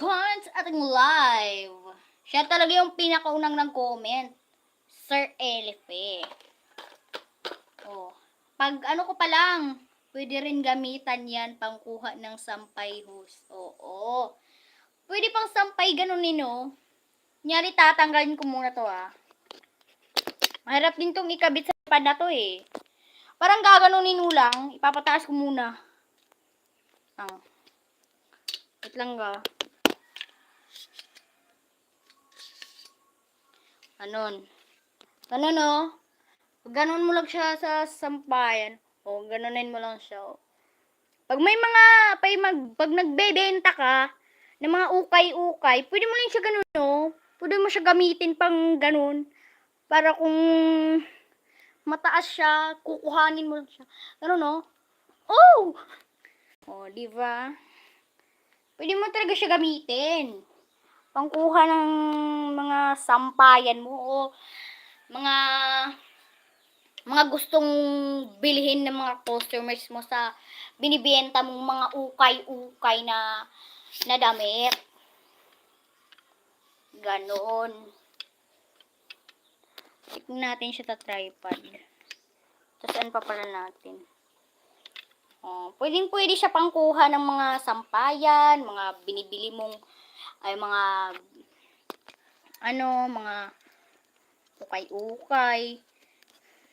welcome sa ating live. Siya talaga yung pinakaunang nag-comment. Sir Elife. Oh. Pag ano ko pa lang, pwede rin gamitan yan pangkuha ng sampay host. Oo. Pwede pang sampay ganunin, no? Nyari tatanggalin ko muna to, ah. Mahirap din tong ikabit sa pad na to, eh. Parang gaganunin mo lang. Ipapataas ko muna. Wait lang, ga. Ganon. Ganon, oh. Pag ganon mo lang siya sa sampayan, o ganonin mo lang siya, oh. Pag may mga, pag nagbebenta ka, ng mga ukay-ukay, pwede mo lang siya ganon, oh. Pwede mo siya gamitin pang ganon. Para kung mataas siya, kukuhanin mo lang siya. Ganon, oh. Oh! Oh, diba? Pwede mo talaga siya gamitin. Pangkuha ng mga sampayan mo, o mga gustong bilhin ng mga customers mo sa binibenta mong mga ukay-ukay na damit. Ganon. Tignan natin siya sa tripod. Tapos ano pa pala natin? Oh, pwede siya pangkuha ng mga sampayan, mga binibili mong ay mga mga ukay-ukay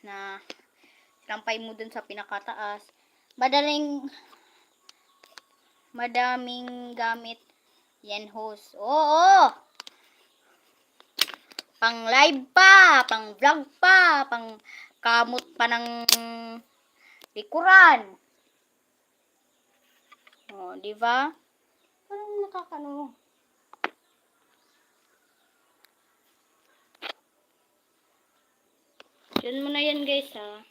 na lampay mo dun sa pinakataas. Madaming gamit yan, host. Oo! Pang live pa, pang vlog pa, pang kamot pa ng likuran. Oh, di ba? Parang nakakano. Diyan mo na yan, guys, ha.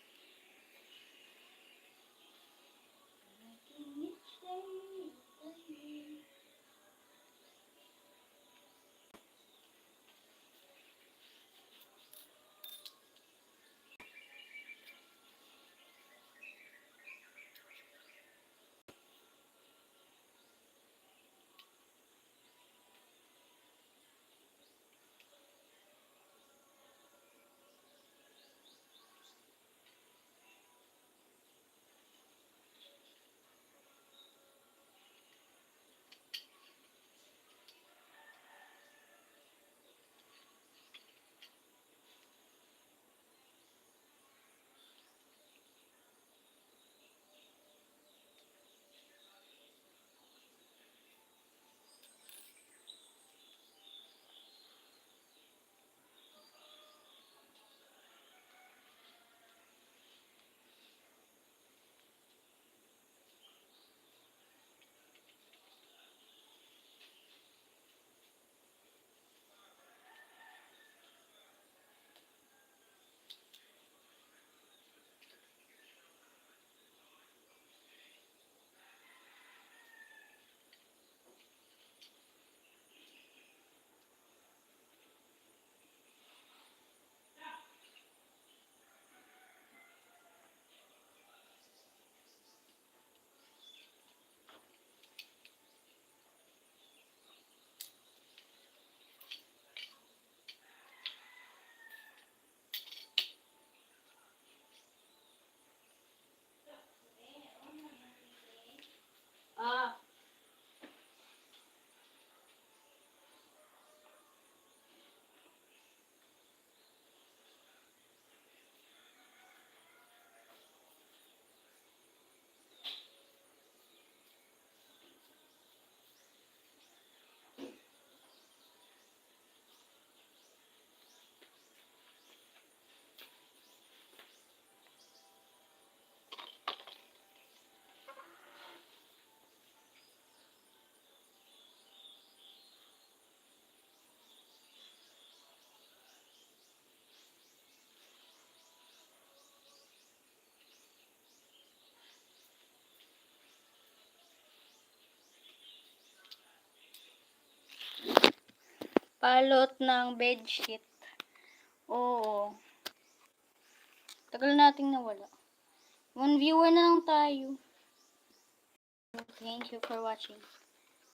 Palot ng bedsheet. Oo. Tagal nating nawala. 1 viewer na lang tayo. Thank you for watching.